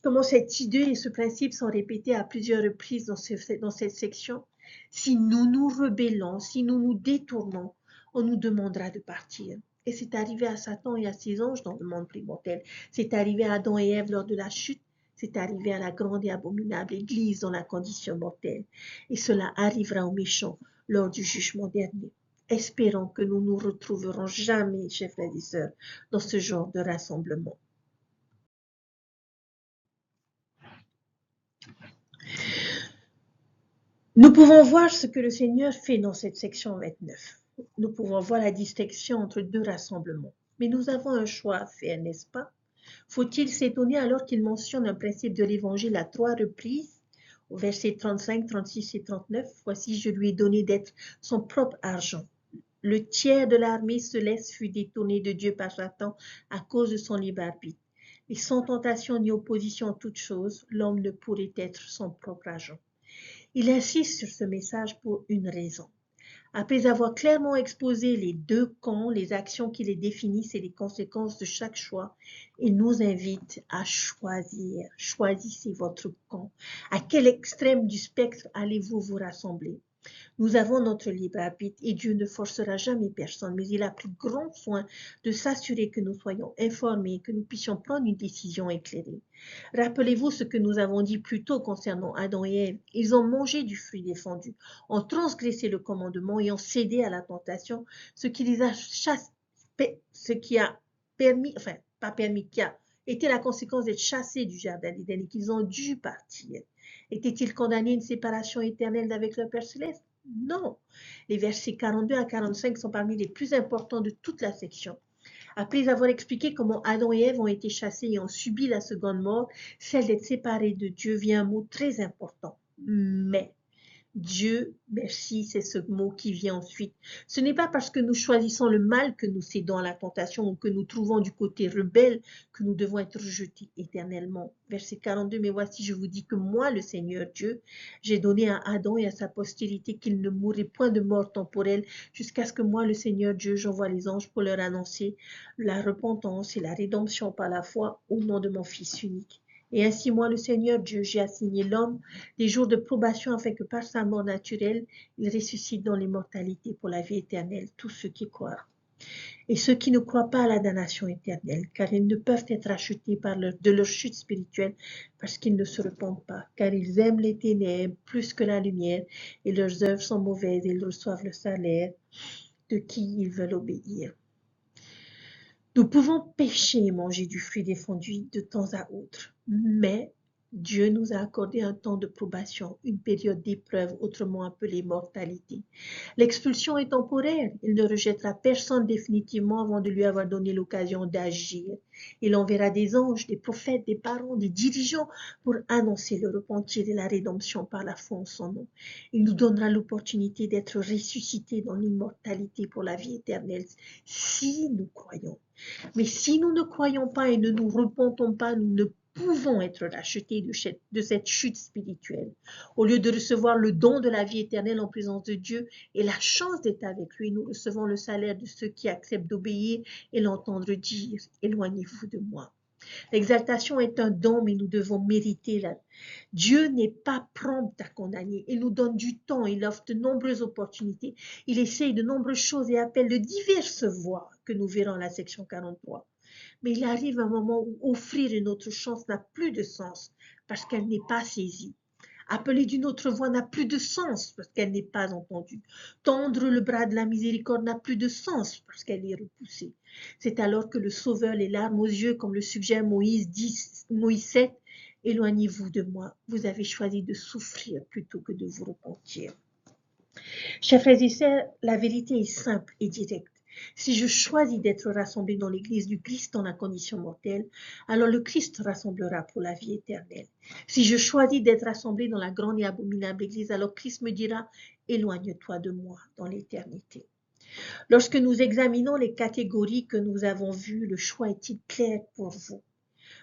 comment cette idée et ce principe sont répétés à plusieurs reprises dans cette section? Si nous nous rebellons, si nous nous détournons, on nous demandera de partir. Et c'est arrivé à Satan et à ses anges dans le monde prémortel. C'est arrivé à Adam et Ève lors de la chute. C'est arrivé à la grande et abominable Église dans la condition mortelle. Et cela arrivera aux méchants lors du jugement dernier. Espérons que nous nous retrouverons jamais, chers frères et sœurs, dans ce genre de rassemblement. Nous pouvons voir ce que le Seigneur fait dans cette section 29. Nous pouvons voir la distinction entre deux rassemblements. Mais nous avons un choix à faire, n'est-ce pas? Faut-il s'étonner alors qu'il mentionne un principe de l'Évangile à 3 reprises, au verset 35, 36 et 39? Voici, je lui ai donné d'être son propre argent. Le tiers de l'armée céleste fut détourné de Dieu par Satan à cause de son libre arbitre. Et sans tentation ni opposition en toute chose, l'homme ne pourrait être son propre agent. Il insiste sur ce message pour une raison. Après avoir clairement exposé les deux camps, les actions qui les définissent et les conséquences de chaque choix, il nous invite à choisir. Choisissez votre camp. À quel extrême du spectre allez-vous vous rassembler? Nous avons notre libre arbitre et Dieu ne forcera jamais personne, mais il a pris grand soin de s'assurer que nous soyons informés, que nous puissions prendre une décision éclairée. Rappelez-vous ce que nous avons dit plus tôt concernant Adam et Ève. Ils ont mangé du fruit défendu, ont transgressé le commandement et ont cédé à la tentation, ce qui les a chassés, ce qui a permis, enfin, pas permis, qui a été la conséquence d'être chassés du jardin d'Éden et qu'ils ont dû partir. Étaient-ils condamnés à une séparation éternelle avec leur Père céleste? Non. Les versets 42 à 45 sont parmi les plus importants de toute la section. Après avoir expliqué comment Adam et Ève ont été chassés et ont subi la seconde mort, celle d'être séparés de Dieu, vient un mot très important. Mais. Dieu, merci, c'est ce mot qui vient ensuite. Ce n'est pas parce que nous choisissons le mal que nous cédons à la tentation ou que nous trouvons du côté rebelle que nous devons être rejetés éternellement. Verset 42, mais voici, je vous dis que moi, le Seigneur Dieu, j'ai donné à Adam et à sa postérité qu'ils ne mourraient point de mort temporelle jusqu'à ce que moi, le Seigneur Dieu, j'envoie les anges pour leur annoncer la repentance et la rédemption par la foi au nom de mon Fils unique. Et ainsi, moi, le Seigneur Dieu, j'ai assigné l'homme des jours de probation afin que par sa mort naturelle, il ressuscite dans l'immortalité pour la vie éternelle tous ceux qui croient. Et ceux qui ne croient pas à la damnation éternelle, car ils ne peuvent être achetés de leur chute spirituelle parce qu'ils ne se repentent pas, car ils aiment les ténèbres plus que la lumière et leurs œuvres sont mauvaises et ils reçoivent le salaire de qui ils veulent obéir. Nous pouvons pécher et manger du fruit défendu de temps à autre, mais Dieu nous a accordé un temps de probation, une période d'épreuve, autrement appelée mortalité. L'expulsion est temporaire. Il ne rejettera personne définitivement avant de lui avoir donné l'occasion d'agir. Il enverra des anges, des prophètes, des parents, des dirigeants pour annoncer le repentir et la rédemption par la foi en son nom. Il nous donnera l'opportunité d'être ressuscités dans l'immortalité pour la vie éternelle si nous croyons. Mais si nous ne croyons pas et ne nous repentons pas, nous ne pouvons être rachetés de cette chute spirituelle. Au lieu de recevoir le don de la vie éternelle en présence de Dieu et la chance d'être avec lui, nous recevons le salaire de ceux qui acceptent d'obéir et l'entendre dire « Éloignez-vous de moi ». L'exaltation est un don, mais nous devons mériter la. Dieu n'est pas prompt à condamner. Il nous donne du temps, il offre de nombreuses opportunités. Il essaye de nombreuses choses et appelle de diverses voies que nous verrons à la section 43. Mais il arrive un moment où offrir une autre chance n'a plus de sens parce qu'elle n'est pas saisie. Appeler d'une autre voix n'a plus de sens parce qu'elle n'est pas entendue. Tendre le bras de la miséricorde n'a plus de sens parce qu'elle est repoussée. C'est alors que le Sauveur, les larmes aux yeux, comme le suggère Moïse 7, éloignez-vous de moi. Vous avez choisi de souffrir plutôt que de vous repentir. Chers frères et sœurs, la vérité est simple et directe. Si je choisis d'être rassemblé dans l'église du Christ dans la condition mortelle, alors le Christ rassemblera pour la vie éternelle. Si je choisis d'être rassemblé dans la grande et abominable église, alors Christ me dira, éloigne-toi de moi dans l'éternité. Lorsque nous examinons les catégories que nous avons vues, le choix est-il clair pour vous?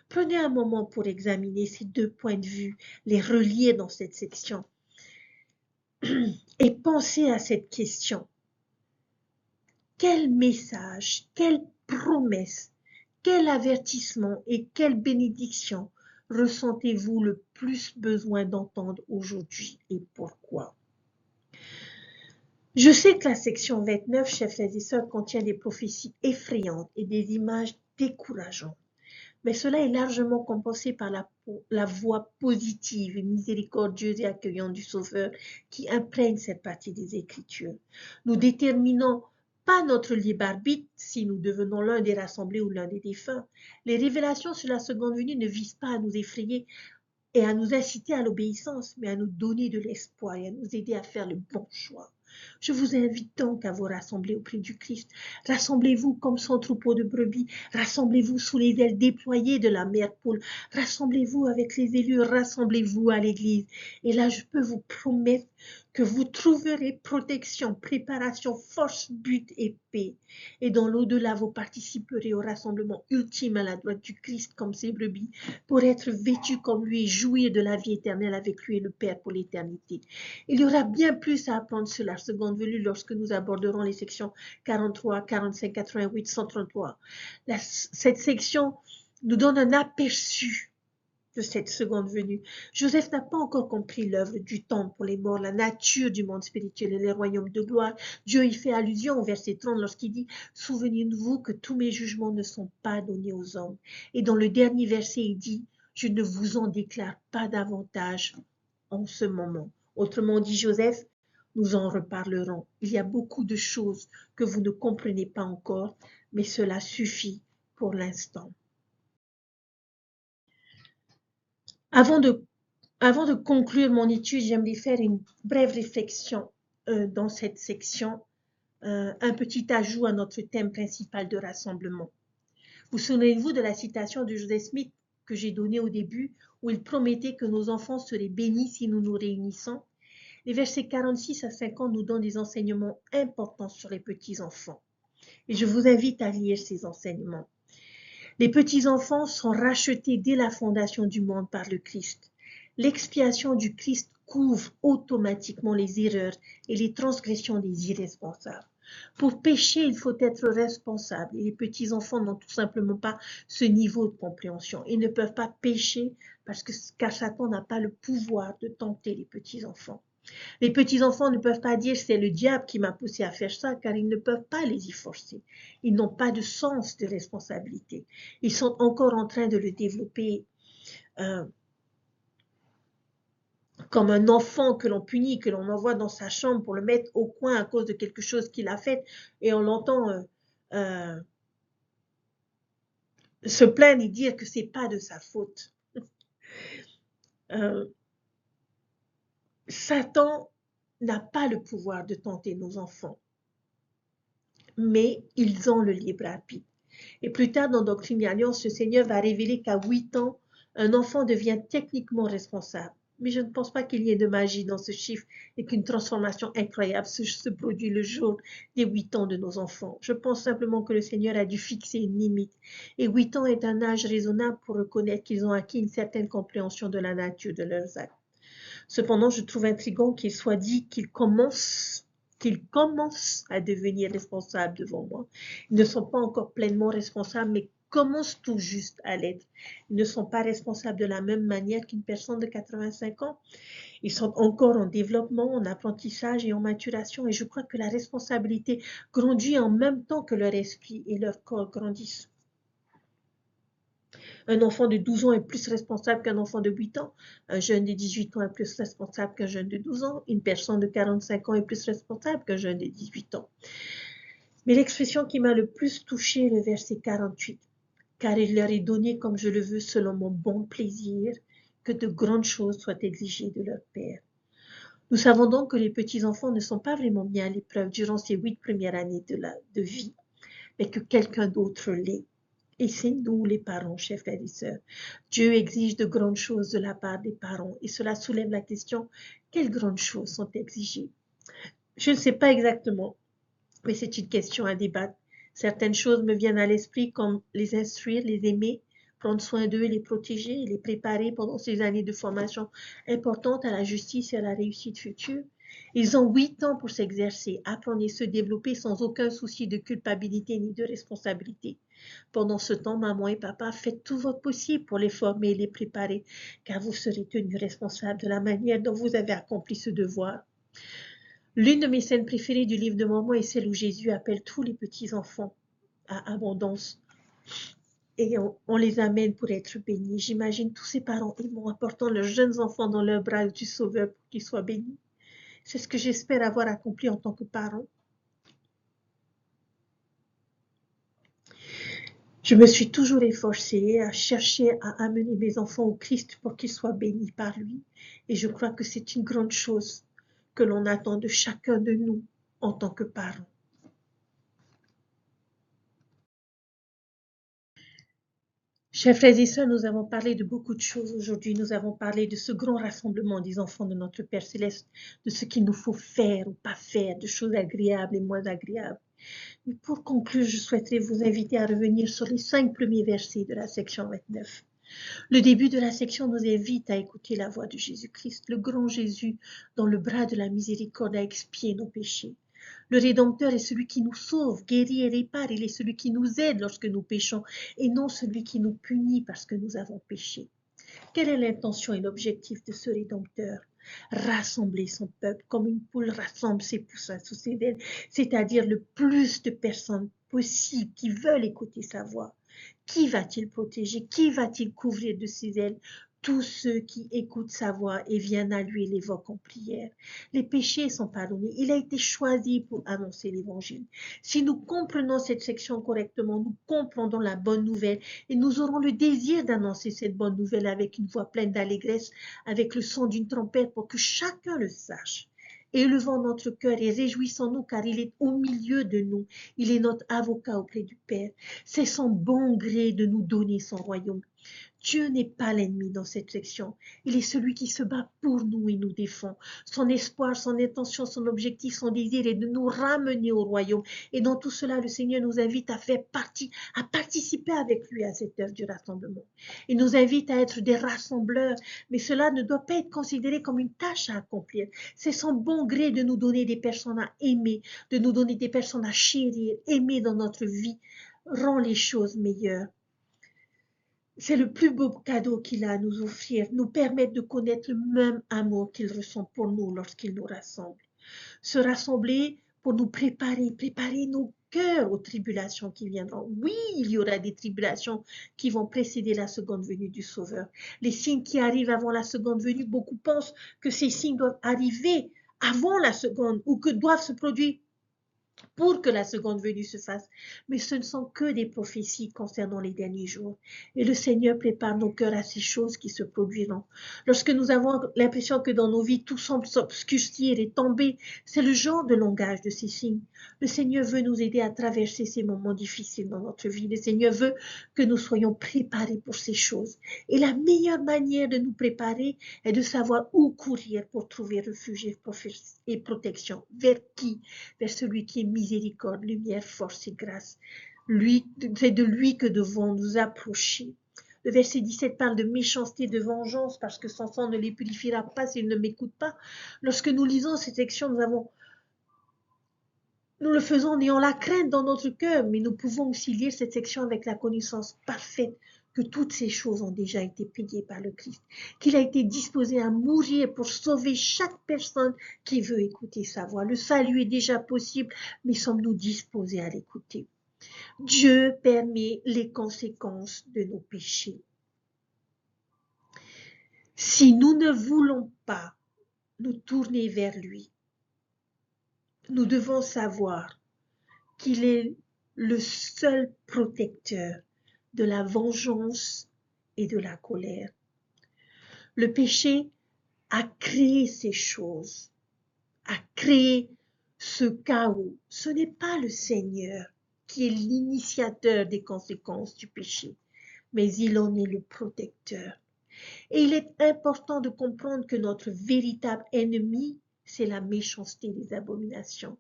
Prenez un moment pour examiner ces deux points de vue, les relier dans cette section et pensez à cette question. Quel message, quelle promesse, quel avertissement et quelle bénédiction ressentez-vous le plus besoin d'entendre aujourd'hui et pourquoi? Je sais que la section 29, chers frères et sœurs, contient des prophéties effrayantes et des images décourageantes, mais cela est largement compensé par la voix positive et miséricordieuse et accueillante du Sauveur qui imprègne cette partie des Écritures. Nous déterminons pas notre libre arbitre si nous devenons l'un des rassemblés ou l'un des défunts. Les révélations sur la seconde venue ne visent pas à nous effrayer et à nous inciter à l'obéissance, mais à nous donner de l'espoir et à nous aider à faire le bon choix. Je vous invite donc à vous rassembler auprès du Christ. Rassemblez-vous comme son troupeau de brebis. Rassemblez-vous sous les ailes déployées de la mère poule. Rassemblez-vous avec les élus. Rassemblez-vous à l'église. Et là, je peux vous promettre que vous trouverez protection, préparation, force, but et paix. Et dans l'au-delà, vous participerez au rassemblement ultime à la droite du Christ comme ses brebis pour être vêtus comme lui et jouir de la vie éternelle avec lui et le Père pour l'éternité. Il y aura bien plus à apprendre sur la seconde venue lorsque nous aborderons les sections 43, 45, 88, 133. Cette section nous donne un aperçu de cette seconde venue. Joseph n'a pas encore compris l'œuvre du temps pour les morts, la nature du monde spirituel et les royaumes de gloire. Dieu y fait allusion au verset 30 lorsqu'il dit « Souvenez-vous que tous mes jugements ne sont pas donnés aux hommes. » Et dans le dernier verset, il dit « Je ne vous en déclare pas davantage en ce moment. » Autrement dit, Joseph, nous en reparlerons. Il y a beaucoup de choses que vous ne comprenez pas encore, mais cela suffit pour l'instant. Avant de conclure mon étude, j'aimerais faire une brève réflexion dans cette section, un petit ajout à notre thème principal de rassemblement. Vous souvenez-vous de la citation de Joseph Smith que j'ai donnée au début, où il promettait que nos enfants seraient bénis si nous nous réunissons? Les versets 46 à 50 nous donnent des enseignements importants sur les petits-enfants. Et je vous invite à lire ces enseignements. Les petits-enfants sont rachetés dès la fondation du monde par le Christ. L'expiation du Christ couvre automatiquement les erreurs et les transgressions des irresponsables. Pour pécher, il faut être responsable. Et les petits-enfants n'ont tout simplement pas ce niveau de compréhension. Ils ne peuvent pas pécher car Satan n'a pas le pouvoir de tenter les petits-enfants. Les petits-enfants ne peuvent pas dire c'est le diable qui m'a poussé à faire ça, car ils ne peuvent pas les y forcer. Ils n'ont pas de sens de responsabilité. Ils sont encore en train de le développer comme un enfant que l'on punit, que l'on envoie dans sa chambre pour le mettre au coin à cause de quelque chose qu'il a fait, et on l'entend se plaindre et dire que c'est pas de sa faute. Satan n'a pas le pouvoir de tenter nos enfants, mais ils ont le libre arbitre. Et plus tard dans Doctrine et Alliance, le Seigneur va révéler qu'à 8 ans, un enfant devient techniquement responsable. Mais je ne pense pas qu'il y ait de magie dans ce chiffre et qu'une transformation incroyable se produit le jour des 8 ans de nos enfants. Je pense simplement que le Seigneur a dû fixer une limite. Et 8 ans est un âge raisonnable pour reconnaître qu'ils ont acquis une certaine compréhension de la nature de leurs actes. Cependant, je trouve intriguant qu'il soit dit qu'ils commencent à devenir responsables devant moi. Ils ne sont pas encore pleinement responsables, mais commencent tout juste à l'être. Ils ne sont pas responsables de la même manière qu'une personne de 85 ans. Ils sont encore en développement, en apprentissage et en maturation, et je crois que la responsabilité grandit en même temps que leur esprit et leur corps grandissent. Un enfant de 12 ans est plus responsable qu'un enfant de 8 ans. Un jeune de 18 ans est plus responsable qu'un jeune de 12 ans. Une personne de 45 ans est plus responsable qu'un jeune de 18 ans. Mais l'expression qui m'a le plus touchée est le verset 48. Car il leur est donné comme je le veux selon mon bon plaisir, que de grandes choses soient exigées de leur Père. Nous savons donc que les petits-enfants ne sont pas vraiment mis à l'épreuve durant ces 8 premières années de vie, mais que quelqu'un d'autre l'est. Et c'est nous les parents, chers frères et sœurs. Dieu exige de grandes choses de la part des parents et cela soulève la question, quelles grandes choses sont exigées? Je ne sais pas exactement, mais c'est une question à débattre. Certaines choses me viennent à l'esprit comme les instruire, les aimer, prendre soin d'eux, les protéger et les préparer pendant ces années de formation importantes à la justice et à la réussite future. Ils ont 8 ans pour s'exercer, apprendre et se développer sans aucun souci de culpabilité ni de responsabilité. Pendant ce temps, maman et papa, faites tout votre possible pour les former et les préparer, car vous serez tenus responsables de la manière dont vous avez accompli ce devoir. L'une de mes scènes préférées du livre de Mormon est celle où Jésus appelle tous les petits-enfants à abondance et on les amène pour être bénis. J'imagine tous ces parents aimants apportant leurs jeunes enfants dans leurs bras du Sauveur pour qu'ils soient bénis. C'est ce que j'espère avoir accompli en tant que parent. Je me suis toujours efforcée à chercher à amener mes enfants au Christ pour qu'ils soient bénis par lui. Et je crois que c'est une grande chose que l'on attend de chacun de nous en tant que parents. Chers frères et sœurs, nous avons parlé de beaucoup de choses aujourd'hui. Nous avons parlé de ce grand rassemblement des enfants de notre Père Céleste, de ce qu'il nous faut faire ou pas faire, de choses agréables et moins agréables. Mais pour conclure, je souhaiterais vous inviter à revenir sur les 5 premiers versets de la section 29. Le début de la section nous invite à écouter la voix de Jésus-Christ, le grand Jésus, dans le bras de la miséricorde à expier nos péchés. Le Rédempteur est celui qui nous sauve, guérit et répare. Il est celui qui nous aide lorsque nous péchons et non celui qui nous punit parce que nous avons péché. Quelle est l'intention et l'objectif de ce Rédempteur? Rassembler son peuple comme une poule rassemble ses poussins sous ses ailes, c'est-à-dire le plus de personnes possible qui veulent écouter sa voix. Qui va-t-il protéger? Qui va-t-il couvrir de ses ailes? Tous ceux qui écoutent sa voix et viennent à lui l'évoquent en prière. Les péchés sont pardonnés. Il a été choisi pour annoncer l'évangile. Si nous comprenons cette section correctement, nous comprenons la bonne nouvelle et nous aurons le désir d'annoncer cette bonne nouvelle avec une voix pleine d'allégresse, avec le son d'une trompette pour que chacun le sache. Élevons notre cœur et réjouissons-nous car il est au milieu de nous. Il est notre avocat auprès du Père. C'est son bon gré de nous donner son royaume. Dieu n'est pas l'ennemi dans cette section. Il est celui qui se bat pour nous et nous défend. Son espoir, son intention, son objectif, son désir est de nous ramener au royaume. Et dans tout cela, le Seigneur nous invite à faire partie, à participer avec lui à cette œuvre du rassemblement. Il nous invite à être des rassembleurs, mais cela ne doit pas être considéré comme une tâche à accomplir. C'est son bon gré de nous donner des personnes à aimer, de nous donner des personnes à chérir, aimer dans notre vie, rend les choses meilleures. C'est le plus beau cadeau qu'il a à nous offrir, nous permettre de connaître le même amour qu'il ressent pour nous lorsqu'il nous rassemble. Se rassembler pour nous préparer nos cœurs aux tribulations qui viendront. Oui, il y aura des tribulations qui vont précéder la seconde venue du Sauveur. Les signes qui arrivent avant la seconde venue, beaucoup pensent que ces signes doivent arriver avant la seconde ou que doivent se produire pour que la seconde venue se fasse. Mais ce ne sont que des prophéties concernant les derniers jours. Et le Seigneur prépare nos cœurs à ces choses qui se produiront. Lorsque nous avons l'impression que dans nos vies tout semble s'obscurcir et tomber, c'est le genre de langage de ces signes. Le Seigneur veut nous aider à traverser ces moments difficiles dans notre vie. Le Seigneur veut que nous soyons préparés pour ces choses. Et la meilleure manière de nous préparer est de savoir où courir pour trouver refuge et protection. Vers qui? Vers celui qui est miséricorde, lumière, force et grâce. C'est de lui que devons nous approcher. Le verset 17 parle de méchanceté, de vengeance, parce que son sang ne les purifiera pas s'ils ne m'écoutent pas. Lorsque nous lisons cette section, nous le faisons en ayant la crainte dans notre cœur, mais nous pouvons aussi lire cette section avec la connaissance parfaite que toutes ces choses ont déjà été payées par le Christ, qu'il a été disposé à mourir pour sauver chaque personne qui veut écouter sa voix. Le salut est déjà possible, mais sommes-nous disposés à l'écouter? Dieu permet les conséquences de nos péchés. Si nous ne voulons pas nous tourner vers lui, nous devons savoir qu'il est le seul protecteur de la vengeance et de la colère. Le péché a créé ces choses, a créé ce chaos. Ce n'est pas le Seigneur qui est l'initiateur des conséquences du péché, mais il en est le protecteur. Et il est important de comprendre que notre véritable ennemi, c'est la méchanceté des abominations.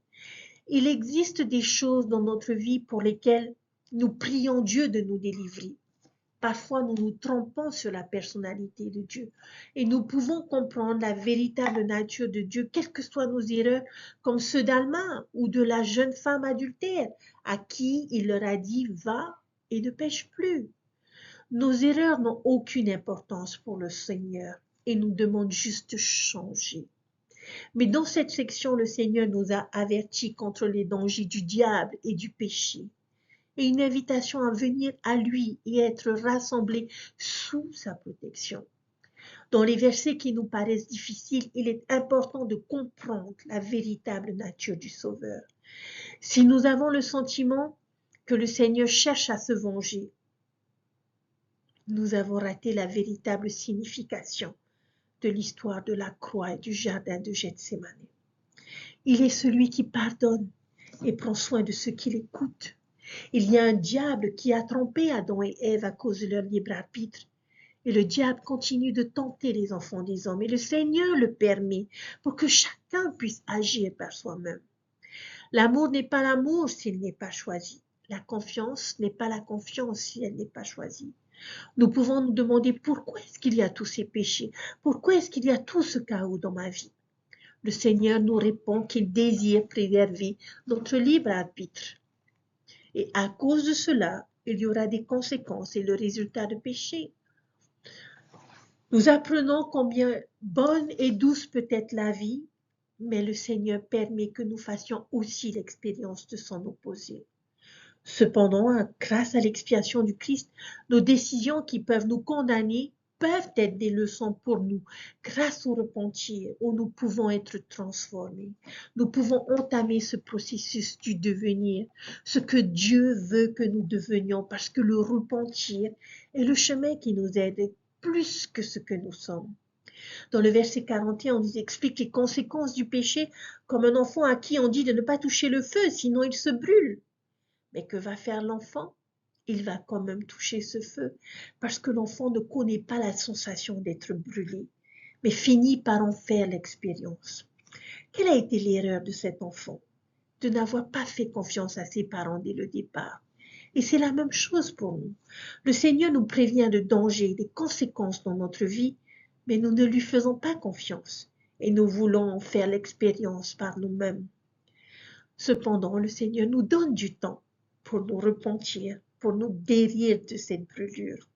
Il existe des choses dans notre vie pour lesquelles nous prions Dieu de nous délivrer. Parfois, nous nous trompons sur la personnalité de Dieu et nous pouvons comprendre la véritable nature de Dieu, quelles que soient nos erreurs, comme ceux d'Alma ou de la jeune femme adultère à qui il leur a dit « va et ne pêche plus ». Nos erreurs n'ont aucune importance pour le Seigneur et nous demande juste de changer. Mais dans cette section, le Seigneur nous a avertis contre les dangers du diable et du péché, et une invitation à venir à lui et être rassemblés sous sa protection. Dans les versets qui nous paraissent difficiles, il est important de comprendre la véritable nature du Sauveur. Si nous avons le sentiment que le Seigneur cherche à se venger, nous avons raté la véritable signification de l'histoire de la croix et du jardin de Gethsémani. Il est celui qui pardonne et prend soin de ceux qui l'écoutent. Il y a un diable qui a trompé Adam et Ève à cause de leur libre arbitre. Et le diable continue de tenter les enfants des hommes. Et le Seigneur le permet pour que chacun puisse agir par soi-même. L'amour n'est pas l'amour s'il n'est pas choisi. La confiance n'est pas la confiance si elle n'est pas choisie. Nous pouvons nous demander pourquoi est-ce qu'il y a tous ces péchés? Pourquoi est-ce qu'il y a tout ce chaos dans ma vie? Le Seigneur nous répond qu'il désire préserver notre libre arbitre. Et à cause de cela, il y aura des conséquences et le résultat de péché. Nous apprenons combien bonne et douce peut être la vie, mais le Seigneur permet que nous fassions aussi l'expérience de s'en opposer. Cependant, grâce à l'expiation du Christ, nos décisions qui peuvent nous condamner peuvent être des leçons pour nous. Grâce au repentir, où nous pouvons être transformés. Nous pouvons entamer ce processus du devenir, ce que Dieu veut que nous devenions, parce que le repentir est le chemin qui nous aide plus que ce que nous sommes. Dans le verset 41, on nous explique les conséquences du péché comme un enfant à qui on dit de ne pas toucher le feu, sinon il se brûle. Mais que va faire l'enfant? Il va quand même toucher ce feu, parce que l'enfant ne connaît pas la sensation d'être brûlé, mais finit par en faire l'expérience. Quelle a été l'erreur de cet enfant? De n'avoir pas fait confiance à ses parents dès le départ. Et c'est la même chose pour nous. Le Seigneur nous prévient de dangers, des conséquences dans notre vie, mais nous ne lui faisons pas confiance et nous voulons en faire l'expérience par nous-mêmes. Cependant, le Seigneur nous donne du temps pour nous repentir, pour nous guérir de cette brûlure.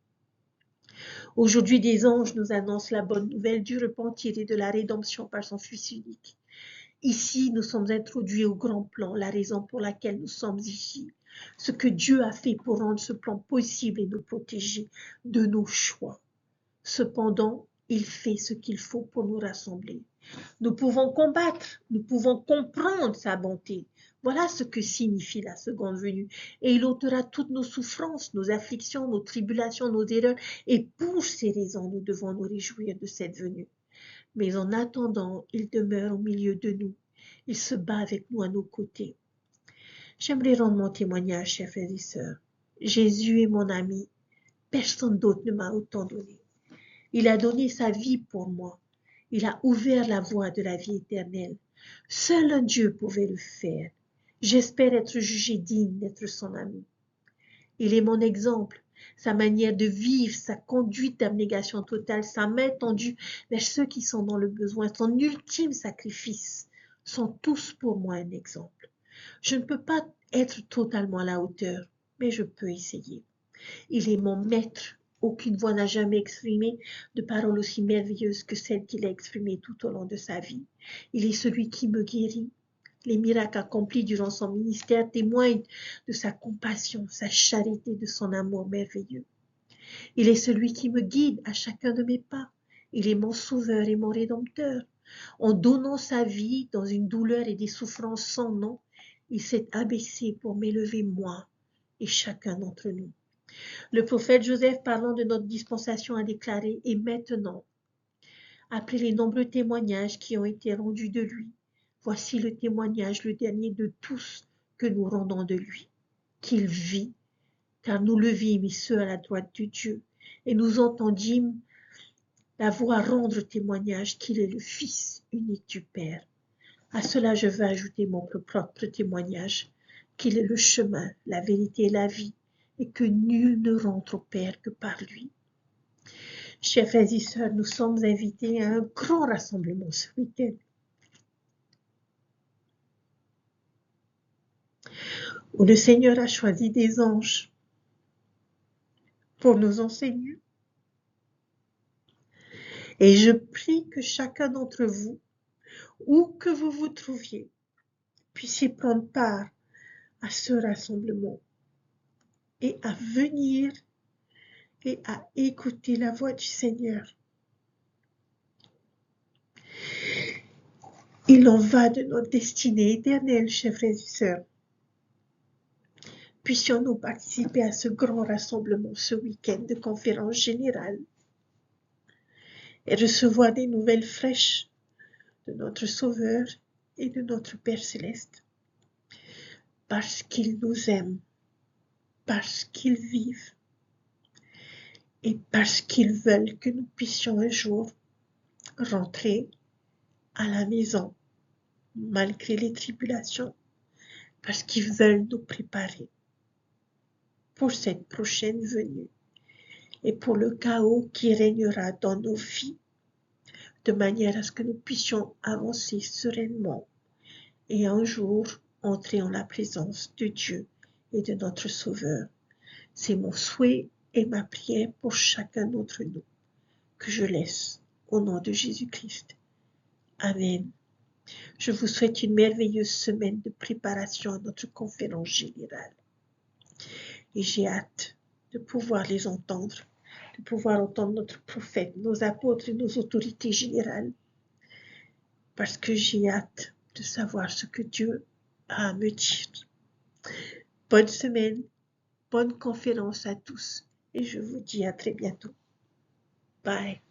Aujourd'hui, des anges nous annoncent la bonne nouvelle du repentir et de la rédemption par son Fils unique. Ici, nous sommes introduits au grand plan, la raison pour laquelle nous sommes ici, ce que Dieu a fait pour rendre ce plan possible et nous protéger de nos choix. Cependant, il fait ce qu'il faut pour nous rassembler. Nous pouvons combattre, nous pouvons comprendre sa bonté. Voilà ce que signifie la seconde venue. Et il ôtera toutes nos souffrances, nos afflictions, nos tribulations, nos erreurs. Et pour ces raisons, nous devons nous réjouir de cette venue. Mais en attendant, il demeure au milieu de nous. Il se bat avec nous à nos côtés. J'aimerais rendre mon témoignage, chers frères et sœurs. Jésus est mon ami. Personne d'autre ne m'a autant donné. Il a donné sa vie pour moi. Il a ouvert la voie de la vie éternelle. Seul un Dieu pouvait le faire. J'espère être jugé digne d'être son ami. Il est mon exemple, sa manière de vivre, sa conduite d'abnégation totale, sa main tendue vers ceux qui sont dans le besoin, son ultime sacrifice, sont tous pour moi un exemple. Je ne peux pas être totalement à la hauteur, mais je peux essayer. Il est mon maître. Aucune voix n'a jamais exprimé de paroles aussi merveilleuses que celles qu'il a exprimées tout au long de sa vie. Il est celui qui me guérit, Les miracles accomplis durant son ministère témoignent de sa compassion, sa charité, de son amour merveilleux. Il est celui qui me guide à chacun de mes pas. Il est mon sauveur et mon rédempteur. En donnant sa vie dans une douleur et des souffrances sans nom, il s'est abaissé pour m'élever moi et chacun d'entre nous. Le prophète Joseph, parlant de notre dispensation, a déclaré « Et maintenant, après les nombreux témoignages qui ont été rendus de lui, voici le témoignage, le dernier de tous que nous rendons de lui, qu'il vit, car nous le vîmes, et ce à la droite de Dieu, et nous entendîmes la voix rendre témoignage qu'il est le Fils unique du Père. À cela, je veux ajouter mon propre témoignage, qu'il est le chemin, la vérité et la vie, et que nul ne rentre au Père que par lui. Chers frères et sœurs, nous sommes invités à un grand rassemblement ce week-end. Où le Seigneur a choisi des anges pour nous enseigner. Et je prie que chacun d'entre vous, où que vous vous trouviez, puissiez prendre part à ce rassemblement et à venir et à écouter la voix du Seigneur. Il en va de notre destinée éternelle, chers frères et sœurs. Puissions-nous participer à ce grand rassemblement ce week-end de conférence générale et recevoir des nouvelles fraîches de notre Sauveur et de notre Père Céleste. Parce qu'il nous aime, parce qu'ils vivent et parce qu'ils veulent que nous puissions un jour rentrer à la maison malgré les tribulations, parce qu'ils veulent nous préparer pour cette prochaine venue et pour le chaos qui régnera dans nos vies, de manière à ce que nous puissions avancer sereinement et un jour entrer en la présence de Dieu et de notre Sauveur. C'est mon souhait et ma prière pour chacun d'entre nous, que je laisse au nom de Jésus-Christ. Amen. Je vous souhaite une merveilleuse semaine de préparation à notre conférence générale. Et j'ai hâte de pouvoir les entendre, de pouvoir entendre notre prophète, nos apôtres et nos autorités générales, parce que j'ai hâte de savoir ce que Dieu a à me dire. Bonne semaine, bonne conférence à tous, et je vous dis à très bientôt. Bye.